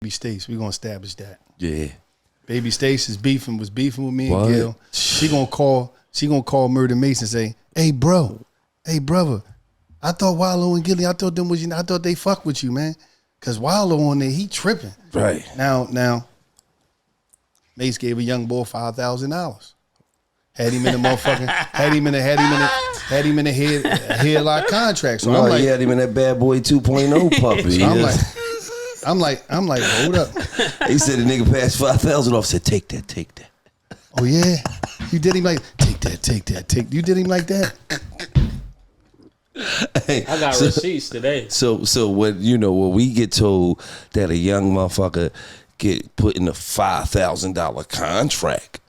Baby Stace. We gonna establish that. Yeah. Baby Stace was beefing with me and Gil. She gonna call Murder Mace and say, hey brother, I thought Wallo and Gilly, I thought they fuck with you, man. Cause Wallo on there, he tripping. Right. Now, Mace gave a young boy $5,000. Had him in the motherfucking, had him in a headlock contract. So I'm like, he had him in that bad boy 2.0 puppy. So I'm like, hold up. He said the nigga passed 5,000 off. Said take that. Oh yeah, you did him like take that. You did him like that. Hey, I got receipts today. So when we get told that a young motherfucker get put in a $5,000 contract,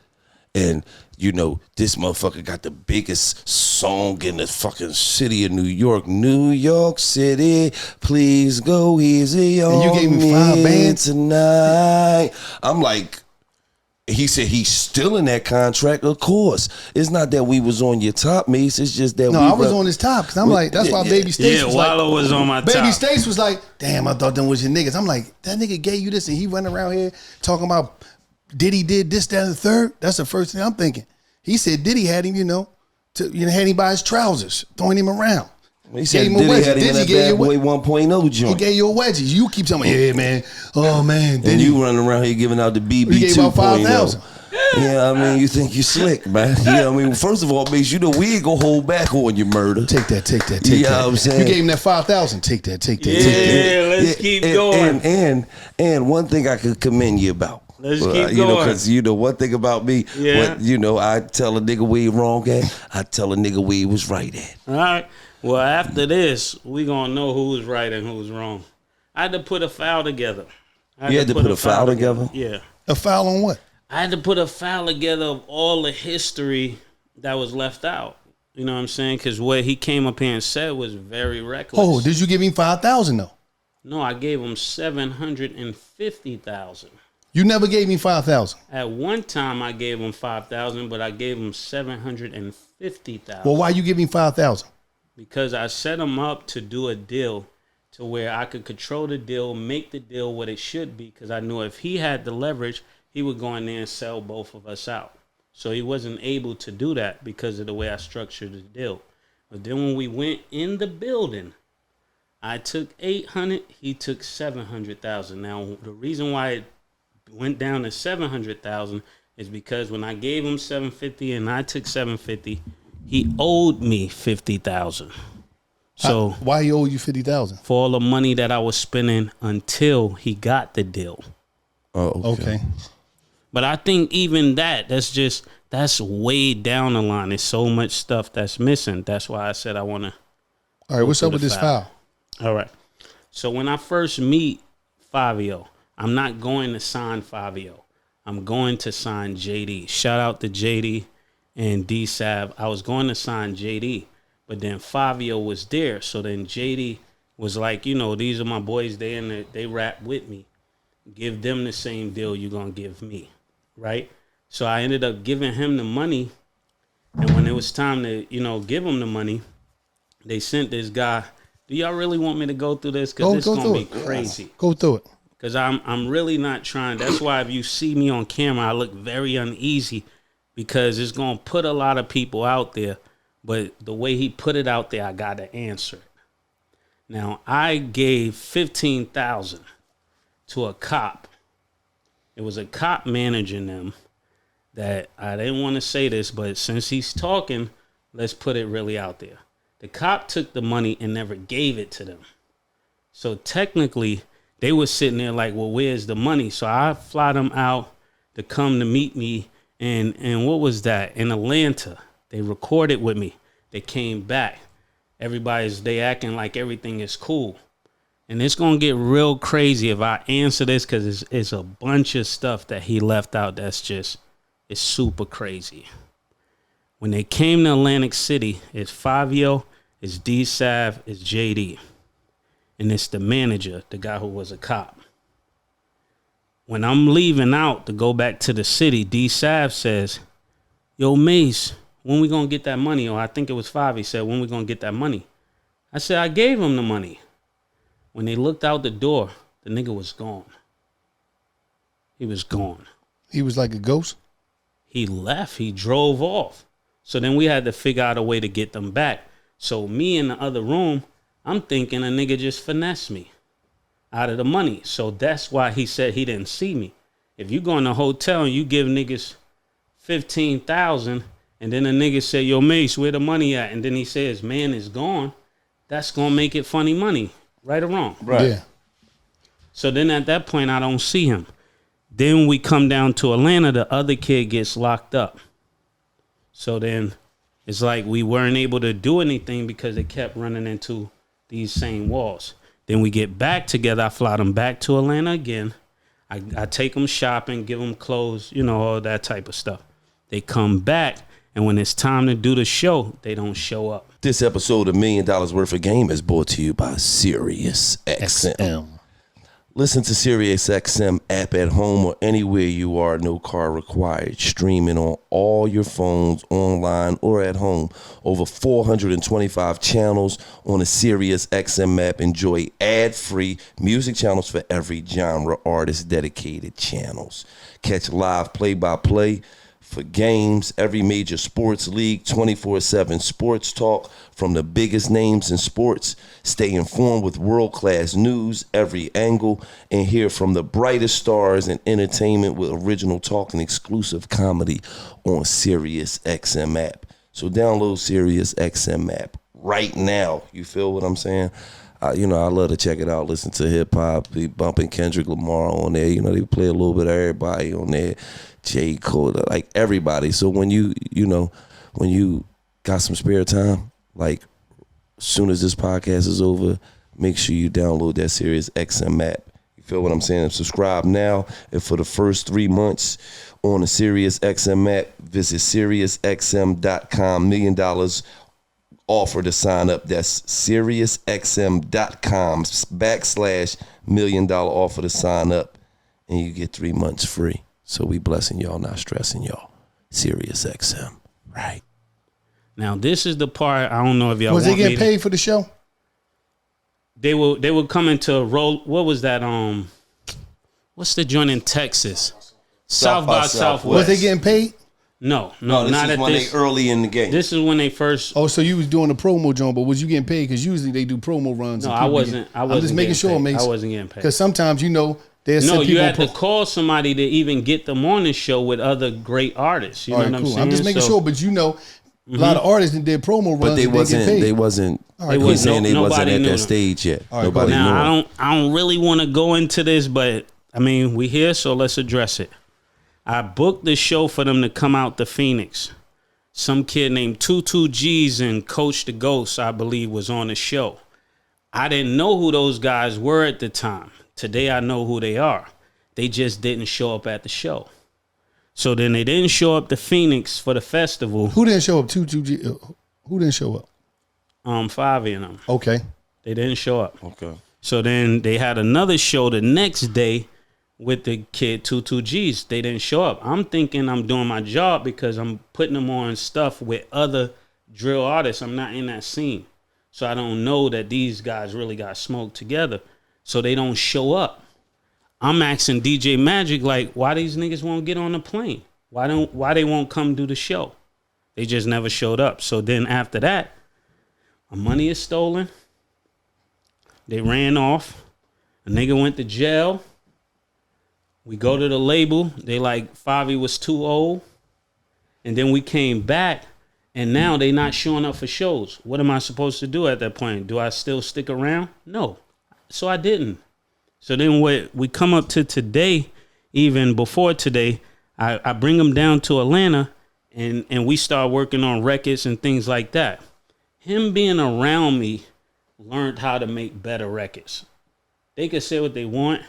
and this motherfucker got the biggest song in the fucking city of New York City, please go easy on me. And you gave me 5 bands tonight. I'm like, he said he's still in that contract. Of course, it's not that we was on your top, Mace. It's just that I was on his top because I'm like, that's why Baby Stace was Wallo was on my top. Baby Stace was like, damn, I thought them was your niggas. I'm like, that nigga gave you this, and he running around here talking about Diddy did this, that, and the third. That's the first thing I'm thinking. He said Diddy had him, had him by his trousers, throwing him around. He said Diddy had him in that bad boy 1.0 joint. He gave you a wedgie. You keep telling me, yeah, man. Oh, man. Diddy. And you running around here giving out the BB 2.0. He gave out 5,000. Yeah, I mean, you think you slick, man. Yeah, I mean, first of all, Mace, we ain't gonna hold back on your murder. Take that. You know what I'm saying? You gave him that 5,000. Take that. Yeah, let's keep going. And one thing I could commend you about. Let's keep going. Because one thing about me, I tell a nigga where he wrong at, I tell a nigga where he was right at. All right. Well, after this, we gonna know who was right and who was wrong. I had to put a file together. You had to put a file together? Yeah. A file on what? I had to put a file together of all the history that was left out. You know what I'm saying? Because what he came up here and said was very reckless. Oh, did you give him 5,000 though? No, I gave him 750,000. You never gave me 5,000. At one time, I gave him 5,000, but I gave him 750,000. Well, why you give him 5,000? Because I set him up to do a deal to where I could control the deal, make the deal what it should be. Because I knew if he had the leverage, he would go in there and sell both of us out. So he wasn't able to do that because of the way I structured the deal. But then when we went in the building, I took 800, he took 700,000. Now the reason why it went down to 700,000 is because when I gave him 750 and I took 750, he owed me 50,000. So why he owed you 50,000? For all the money that I was spending until he got the deal. Oh, okay. But I think even that's way down the line. There's so much stuff that's missing. That's why I said I want to. All right, what's up with this file? All right. So when I first meet Fivio, I'm not going to sign Fivio. I'm going to sign JD. Shout out to JD and D-Sav. I was going to sign JD, but then Fivio was there. So then JD was like, these are my boys. They rap with me. Give them the same deal you're going to give me. Right? So I ended up giving him the money. And when it was time to, give him the money, they sent this guy. Do y'all really want me to go through this? Because it's going to be crazy. Go through it. Because I'm really not trying. That's why if you see me on camera, I look very uneasy because it's going to put a lot of people out there. But the way he put it out there, I got to answer it. Now, I gave 15,000 to a cop. It was a cop managing them that I didn't want to say this, but since he's talking, let's put it really out there. The cop took the money and never gave it to them. So technically, they were sitting there like, well, where's the money? So I fly them out to come to meet me. And what was that? In Atlanta. They recorded with me. They came back. They acting like everything is cool. And it's going to get real crazy if I answer this because it's a bunch of stuff that he left out it's super crazy. When they came to Atlantic City, it's Fivio, it's D-Sav, it's JD. And it's the manager, the guy who was a cop. When I'm leaving out to go back to the city, D-Sav says, yo, Mace, when we going to get that money? Or I think it was Five. He said, when we going to get that money? I said, I gave him the money. When they looked out the door, the nigga was gone. He was gone. He was like a ghost? He left. He drove off. So then we had to figure out a way to get them back. So me in the other room, I'm thinking a nigga just finessed me out of the money. So that's why he said he didn't see me. If you go in a hotel and you give niggas 15,000 and then a nigga say, yo, Mace, where the money at? And then he says, man is gone. That's going to make it funny money. Right or wrong? Right. Yeah. So then at that point, I don't see him. Then we come down to Atlanta. The other kid gets locked up. So then it's like we weren't able to do anything because they kept running into these same walls. Then we get back together. I fly them back to Atlanta again. I take them shopping, give them clothes, you know, all that type of stuff. They come back, and when it's time to do the show, they don't show up. This episode of $1 Million Worth of Game is brought to you by Sirius XM. Listen to Sirius XM app at home or anywhere you are, no car required. Streaming on all your phones, online or at home. Over 425 channels on the Sirius XM app. Enjoy ad-free music channels for every genre, artist, dedicated channels. Catch live play-by-play for games, every major sports league, 24/7 sports talk from the biggest names in sports. Stay informed with world-class news, every angle, and hear from the brightest stars in entertainment with original talk and exclusive comedy on Sirius XM app. So download Sirius XM app right now. You feel what I'm saying? I love to check it out, listen to hip-hop, be bumping Kendrick Lamar on there. You know, they play a little bit of everybody on there. J. Cole, like everybody. So when you got some spare time, like as soon as this podcast is over, make sure you download that Sirius XM app. You feel what I'm saying? Subscribe now, and for the first 3 months on the Sirius XM app, visit SiriusXM.com. $1 million offer to sign up. That's SiriusXM.com/$1 million offer to sign up, and you get 3 months free. So we blessing y'all, not stressing y'all. Sirius XM, right? Now this is the part I don't know if y'all was want they getting me to, paid for the show? They were coming to roll. What was that? What's the joint in Texas? South by Southwest. Was they getting paid? No, this not is at when this. they early in the game. This is when they first. Oh, so you was doing a promo joint, but was you getting paid? Because usually they do promo runs. No, and I people wasn't. I'm just making sure, paid. Mace. I wasn't getting paid. Because sometimes there's No, some you people had to call somebody to even get them on the show with other great artists. You know what I'm saying? I'm just making sure, but a lot of artists that did promo runs, but they wasn't. They wasn't. Right, He's saying they wasn't at knew that them. stage yet. All right, Nobody knew. Now I don't really want to go into this, but I mean we here, so let's address it. I booked the show for them to come out to Phoenix. Some kid named 22 G's and Coach the Ghost, I believe, was on the show. I didn't know who those guys were at the time. Today I know who they are. They just didn't show up at the show. So then they didn't show up to Phoenix for the festival. Who didn't show up? 22G. Who didn't show up? Fivio and them. Okay. They didn't show up. Okay. So then they had another show the next day with the kid 22 G's. They didn't show up. I'm thinking I'm doing my job because I'm putting them on stuff with other drill artists. I'm not in that scene. So I don't know that these guys really got smoked together. So they don't show up. I'm asking DJ Magic, like, why these niggas won't get on the plane? Why they won't come do the show? They just never showed up. So then after that, my money is stolen. They ran off. A nigga went to jail. We go to the label. They like, Fivio was too old. And then we came back, and now they not showing up for shows. What am I supposed to do at that point? Do I still stick around? No. So I didn't. So then what we come up to today, even before today, I bring them down to Atlanta, and we start working on records and things like that. Him being around me learned how to make better records. They could say what they want.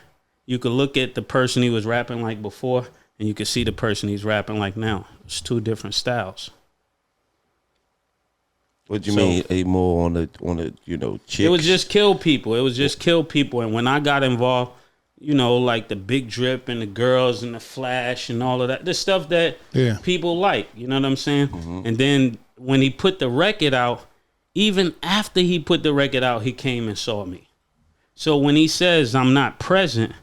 You could look at the person he was rapping like before, and you could see the person he's rapping like now. It's two different styles. What do you mean? A more on the chicks? It was just kill people. And when I got involved, like the Big Drip and the girls and the Flash and all of that, the stuff that people like. You know what I'm saying? Mm-hmm. And then when he put the record out, even after he put the record out, he came and saw me. So when he says I'm not present,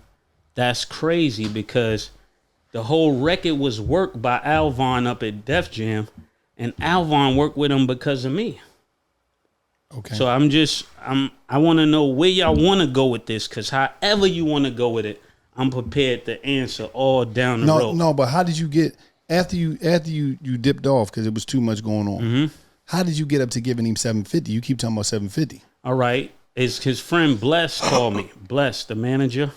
That's crazy because the whole record was worked by Alvon up at Def Jam, and Alvon worked with him because of me. Okay. So I want to know where y'all want to go with this, because however you want to go with it, I'm prepared to answer all down the road. No, but how did you get after you dipped off because it was too much going on? Mm-hmm. How did you get up to giving him $750? You keep talking about $750. All right, his friend Bless called me. Bless, the manager,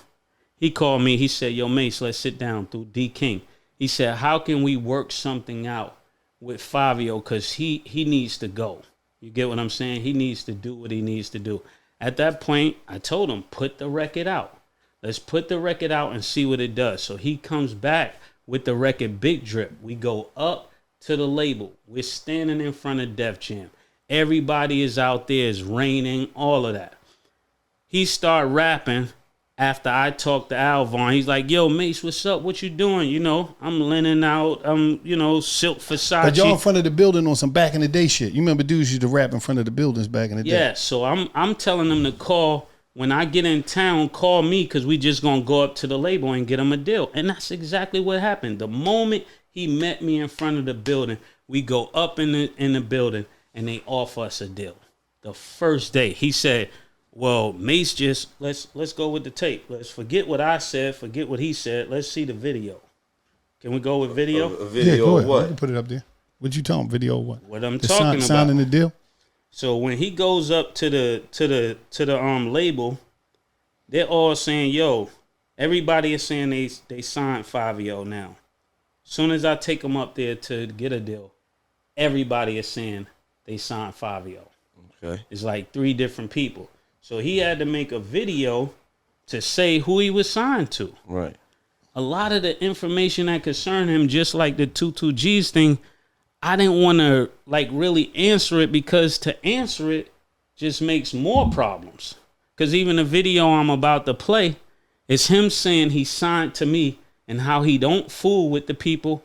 he called me. He said, "Yo, Mace, let's sit down through D King." He said, "How can we work something out with Fivio? Because he needs to go. You get what I'm saying? He needs to do what he needs to do." At that point, I told him, put the record out. Let's put the record out and see what it does. So he comes back with the record Big Drip. We go up to the label. We're standing in front of Def Jam. Everybody is out there. It's raining, all of that. He start rapping after I talked to Alvon. He's like, "Yo, Mace, what's up? What you doing? You know, I'm lending out, Silk Versace." But y'all in front of the building on some back in the day shit. You remember dudes used to rap in front of the buildings back in the day. Yeah, so I'm telling them to call. When I get in town, call me because we just going to go up to the label and get him a deal. And that's exactly what happened. The moment he met me in front of the building, we go up in the building and they offer us a deal. The first day, he said, "Well, Mace, just let's go with the tape. Let's forget what I said, forget what he said. Let's see the video." Can we go with video? A video go of ahead. what? You can put it up there. What you talking? Video of what? What I'm The talking about. Signing the deal? So when he goes up to the label, they're all saying, "Yo," everybody is saying they signed Fivio now. Soon as I take them up there to get a deal, everybody is saying they signed Fivio. Okay. It's like 3 different people. So he had to make a video to say who he was signed to. Right. A lot of the information that concerned him, just like the 22G's thing, I didn't want to really answer it because to answer it just makes more problems. Because even the video I'm about to play is him saying he signed to me and how he don't fool with the people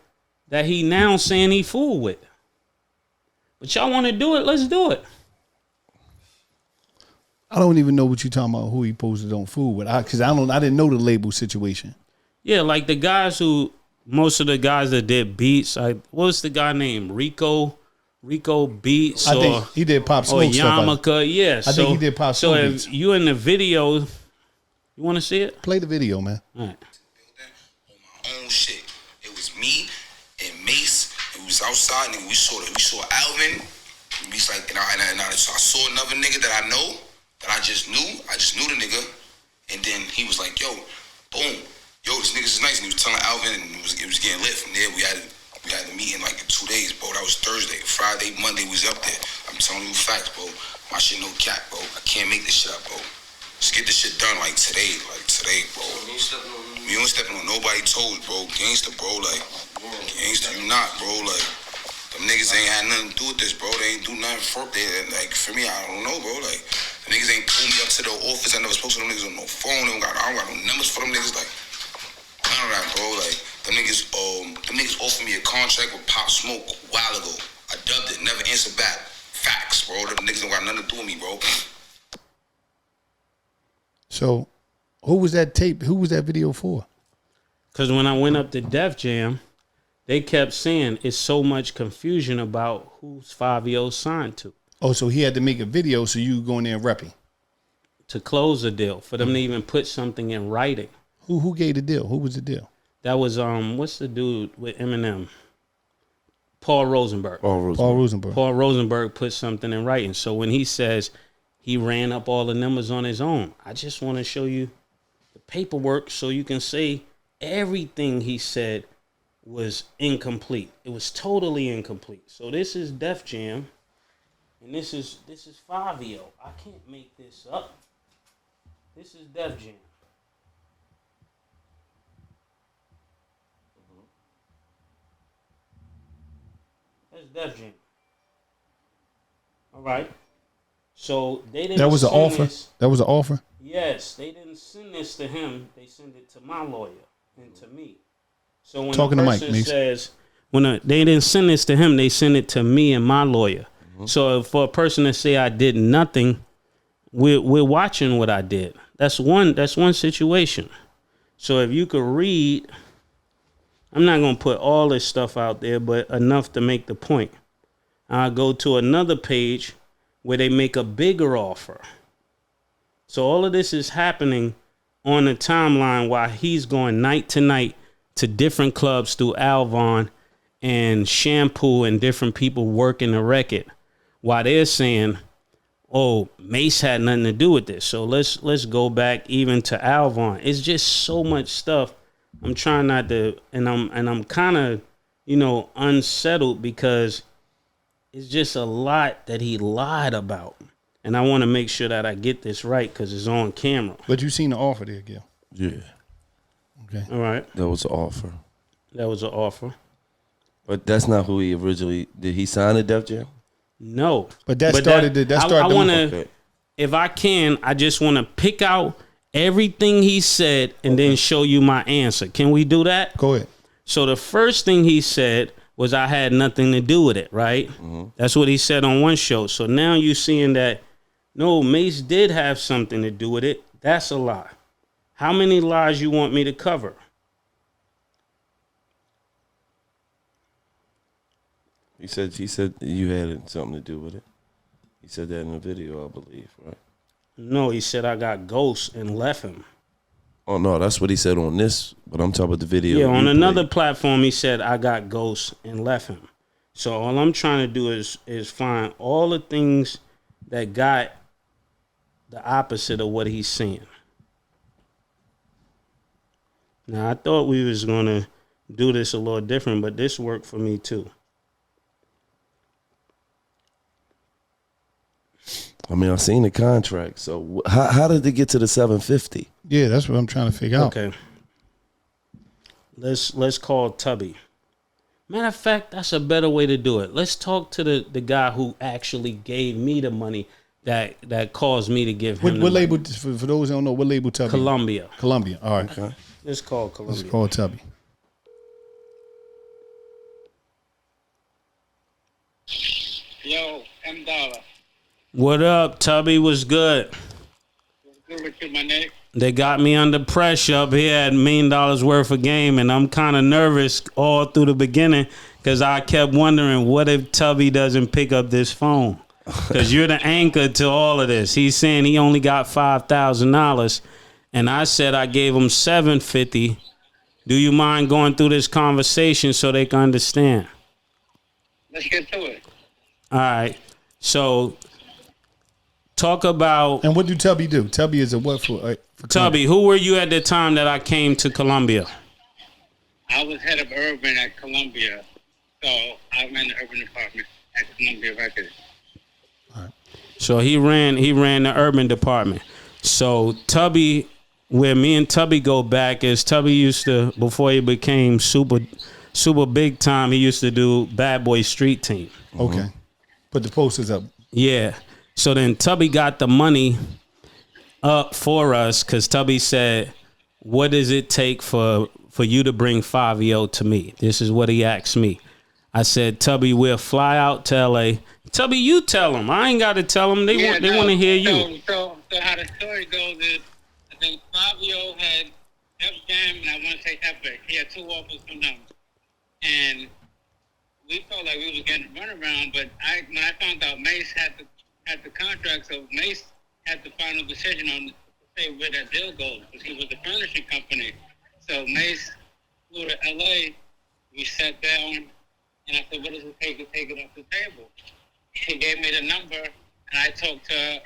that he now saying he fool with. But y'all want to do it? Let's do it. I don't even know what you talking about. Who he posted on food with? Because I didn't know the label situation. Yeah, like the guys most of the guys that did beats. What's the guy named Rico Beats? I think he did Pop Smoke or stuff. Yamaka. Yeah, I think he did Pop So Smoke if beats. you in the video, you want to see it? Play the video, man. All right. On my own shit. It was me and Mace. It was outside, and we saw Alvin. We was like, and I saw another nigga that I know. That I just knew the nigga, and then he was like, "Yo, boom, yo, this nigga's nice." And he was telling Alvin, and it was getting lit from there. We had the meeting like in 2 days, bro. That was Thursday, Friday, Monday we was up there. I'm telling you facts, bro. My shit no cap, bro. I can't make this shit up, bro. Just get this shit done like today, bro. You ain't stepping on nobody toes, bro. Gangsta, bro, like gangsta, you not, bro, like. Them niggas ain't had nothing to do with this, bro. They ain't do nothing for they like for me, I don't know, bro. Like the niggas ain't pulled me up to the office. I never spoke to them niggas on no phone. I don't got no numbers for them niggas. Like none of that, bro. Like them niggas offered me a contract with Pop Smoke a while ago. I dubbed it, never answered back. Facts, bro. Them niggas don't got nothing to do with me, bro. So, who was that tape? Who was that video for? Because when I went up to Def Jam, they kept saying it's so much confusion about who's Fivio signed to. Oh, so he had to make a video so you go in there and rep him. To close a deal, for them to even put something in writing. Who gave the deal? Who was the deal? That was what's the dude with Eminem? Paul Rosenberg. Paul Rosenberg. Paul Rosenberg put something in writing. So when he says he ran up all the numbers on his own, I just want to show you the paperwork so you can say everything he said was incomplete. It was totally incomplete. So this is Def Jam, and this is Fivio. I can't make this up. This is Def Jam. That's Def Jam. All right. So they didn't. That was an offer. This. That was an offer. Yes, they didn't send this to him. They sent it to my lawyer and to me. So when Talking the to Mike, person says, they didn't send this to him, they sent it to me and my lawyer. Mm-hmm. So for a person to say I did nothing, we're watching what I did. That's one situation. So if you could read, I'm not going to put all this stuff out there, but enough to make the point. I'll go to another page where they make a bigger offer. So all of this is happening on the timeline while he's going night to night to different clubs through Alvon and Shampoo and different people working the record while they're saying, oh, Mase had nothing to do with this. So let's go back even to Alvon. It's just so much stuff. I'm trying not to, and I'm kind of, unsettled because it's just a lot that he lied about. And I want to make sure that I get this right because it's on camera. But you seen the offer there, Gil. Yeah. Okay. All right. That was an offer. That was an offer. But that's not who he originally, did he sign to Def Jam? I No. want to, if I can, I just want to pick out everything he said and then show you my answer. Can we do that? Go ahead. So the first thing he said was I had nothing to do with it, right? Mm-hmm. That's what he said on one show. So now you're seeing that, no, Mase did have something to do with it. That's a lie. How many lies you want me to cover? He said you had something to do with it. He said that in the video, I believe, right? No, he said I got ghosts and left him. Oh, no, that's what he said on this, but I'm talking about the video. Yeah, on another platform, he said I got ghosts and left him. So all I'm trying to do is find all the things that got the opposite of what he's saying. Now, I thought we was going to do this a little different, but this worked for me too. I mean, I've seen the contract. So how did they get to the 750? Yeah, that's what I'm trying to figure out. Okay. Let's call Tubby. Matter of fact, that's a better way to do it. Let's talk to the guy who actually gave me the money that caused me to give him what label, for those who don't know, what label Tubby? Columbia. Columbia. All right. Okay. Let's call Columbia. Let's call Tubby. Yo, M Dollar. What up, Tubby? What's good? What's good with you, my nigga? They got me under pressure up here at $1 million worth of game, and I'm kind of nervous all through the beginning because I kept wondering, what if Tubby doesn't pick up this phone? Because you're the anchor to all of this. He's saying he only got $5,000, and I said I gave him $750. Do you mind going through this conversation so they can understand? Let's get to it. All right. So talk about... And what do Tubby do? Tubby is a what for Tubby, who were you at the time that I came to Columbia? I was head of urban at Columbia, so I ran the urban department at Columbia Records. All right. So he ran the urban department. So Tubby, where me and Tubby go back is Tubby used to, before he became super big time, he used to do Bad Boy Street Team. Okay. Put the posters up. Yeah. So then Tubby got the money up for us because Tubby said, what does it take for you to bring Fivio to me? This is what he asked me. I said, Tubby, we'll fly out to L.A. Tubby, you tell them. I ain't got to tell them. They want to hear you. So how the story goes is, I think Fivio had Def Jam, and I want to say Epic. He had two offers from them. And we felt like we was getting a runaround, but when I found out Mase had the contract, so Mase had the final decision on to say where that deal goes, because he was the furnishing company. So Mase flew to L.A., we sat down, and I said, what does it take to take it off the table? He gave me the number, and I talked to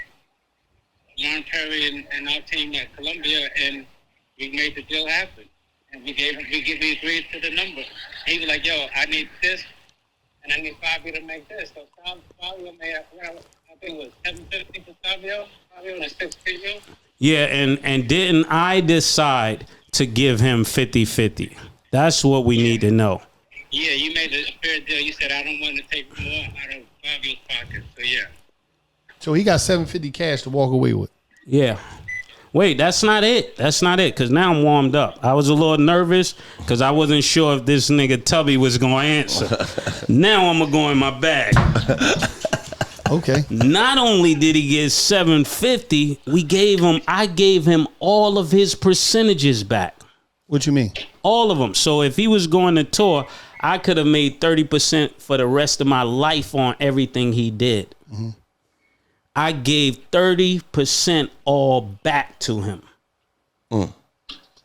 Ron Perry and our team at Columbia, and we made the deal happen. And we agreed to the number. He was like, yo, I need this, and I need Fivio to make this. So Fivio made, I think it was $750 for Fivio and $650. Yeah, and didn't I decide to give him 50-50? That's what we need to know. Yeah, you made a fair deal. You said, I don't want to take more out of Fivio's pocket. So, yeah. So he got $750 cash to walk away with. Yeah. Wait, that's not it. That's not it, because now I'm warmed up. I was a little nervous because I wasn't sure if this nigga Tubby was going to answer. Now I'm going to go in my bag. Okay. Not only did he get $750, I gave him all of his percentages back. What you mean? All of them. So if he was going to tour, I could have made 30% for the rest of my life on everything he did. Mm-hmm. I gave 30% all back to him.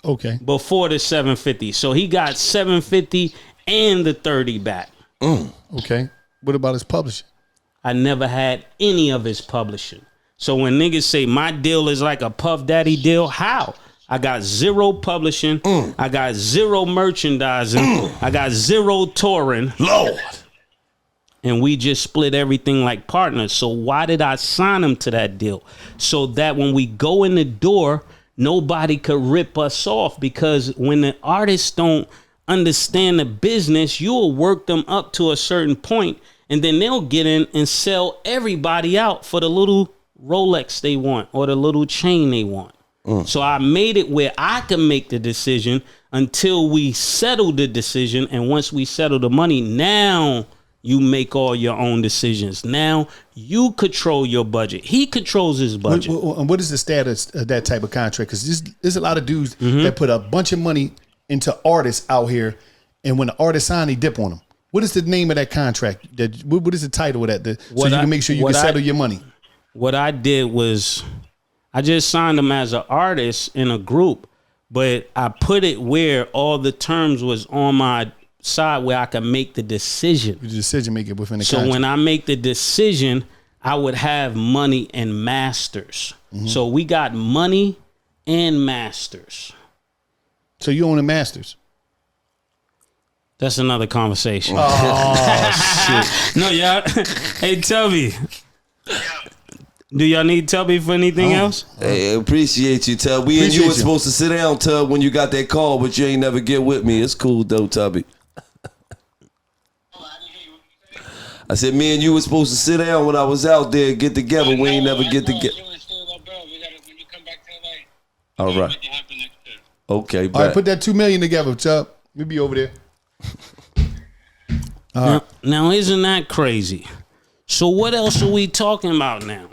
Okay. Before the 750. So he got 750 and the 30 back. Okay. What about his publishing? I never had any of his publishing. So when niggas say my deal is like a Puff Daddy deal, how? I got 0 publishing. I got 0 merchandising. I got 0 touring. Lord. And we just split everything like partners. So why did I sign him to that deal? So that when we go in the door, nobody could rip us off. Because when the artists don't understand the business, you'll work them up to a certain point, and then they'll get in and sell everybody out for the little Rolex they want or the little chain they want. So I made it where I can make the decision until we settle the decision. And once we settle the money, now you make all your own decisions. Now you control your budget. He controls his budget. What is the status of that type of contract? Because there's a lot of dudes that put a bunch of money into artists out here, and when the artist sign, they dip on them. What is the name of that contract? What is the title of that? So you can make sure you can settle your money. What I did was I just signed him as an artist in a group, but I put it where all the terms was on my side where I could make the decision. The decision maker within the contract. So when I make the decision, I would have money and masters. So we got money and masters. So you own the masters? That's another conversation. Oh, shit. No, y'all. Hey, Tubby. Do y'all need Tubby for anything else? Hey, appreciate you, Tub. We and you were supposed to sit down, Tub, when you got that call, but you ain't never get with me. It's cool, though, Tubby. I said, me and you were supposed to sit down when I was out there, get together. We ain't never get together. All right. Okay, all right, put that $2 million together, Chubb. We'll be over there. Now, isn't that crazy? So what else are we talking about now?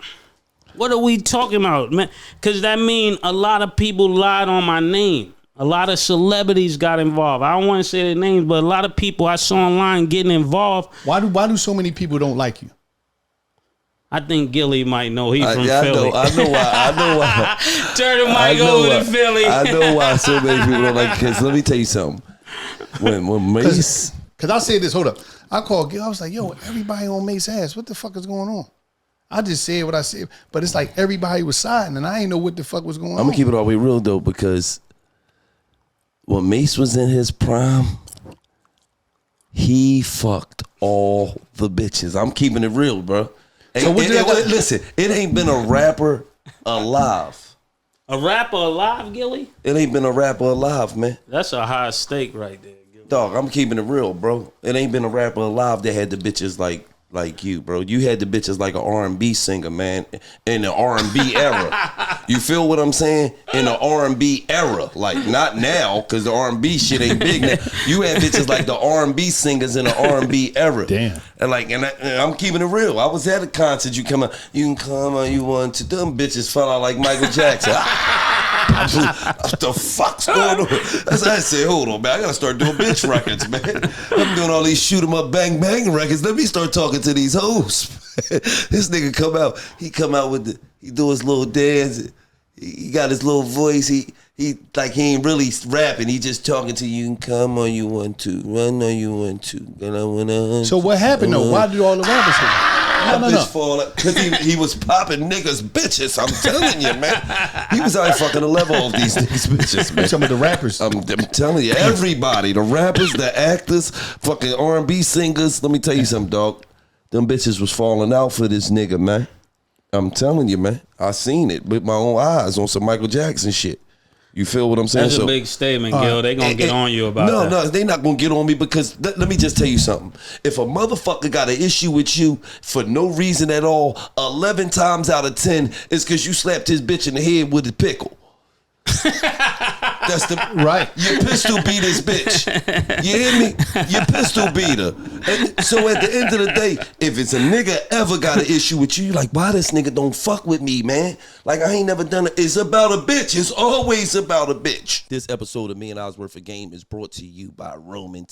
What are we talking about, man? Because that means a lot of people lied on my name. A lot of celebrities got involved. I don't want to say their names, but a lot of people I saw online getting involved. Why do so many people don't like you? I think Gilly might know. He's from Philly. I know why. Turn the mic over to Philly. I know why so many people don't like you. Because let me tell you something. When Mace... Because I'll say this, hold up. I called Gil, I was like, yo, everybody on Mace's ass. What the fuck is going on? I just said what I said. But it's like everybody was siding, and I ain't know what the fuck was going on. I'm going to keep it all the way real, though, because when Mace was in his prime, he fucked all the bitches. I'm keeping it real, bro. So listen, it ain't been a rapper alive. A rapper alive, Gilly? It ain't been a rapper alive, man. That's a high stake right there, Gilly. Dog, I'm keeping it real, bro. It ain't been a rapper alive that had the bitches like you, bro. You had the bitches like an R&B singer, man, in the R&B era. You feel what I'm saying? In the R&B era. Like, not now, because the R&B shit ain't big now. You had bitches like the R&B singers in the R&B era. Damn. And I'm keeping it real. I was at a concert. You can come on, you want to. Them bitches fell out like Michael Jackson. What the fuck's going on? That's what I said, hold on, man. I gotta start doing bitch records, man. I'm doing all these shoot 'em up, bang bang records. Let me start talking to these hoes. This nigga come out with he do his little dance. He got his little voice. He ain't really rapping. He just talking to you. And come on, you want to. Run on, you want to. And I wanna. So what happened though? Why did all the rappers hit him? No. Because he was popping niggas bitches. I'm telling you, man. He was out fucking 11 of these bitches, man. Some of the rappers. I'm telling you, everybody, the rappers, the actors, fucking R&B singers. Let me tell you something, dog. Them bitches was falling out for this nigga, man. I'm telling you, man. I seen it with my own eyes on some Michael Jackson shit. You feel what I'm saying? That's a big statement, Gil. They gonna get on you about that. No, they not gonna get on me because let me just tell you something. If a motherfucker got an issue with you for no reason at all, 11 times out of 10 is because you slapped his bitch in the head with a pickle. That's the Right. You pistol beat this bitch. You hear me? You pistol beat her. And so at the end of the day, if it's a nigga ever got an issue with you, like, why this nigga don't fuck with me, man? Like, I ain't never done it. It's about a bitch. It's always about a bitch. This episode of Me and Osworth of Game is brought to you by Roman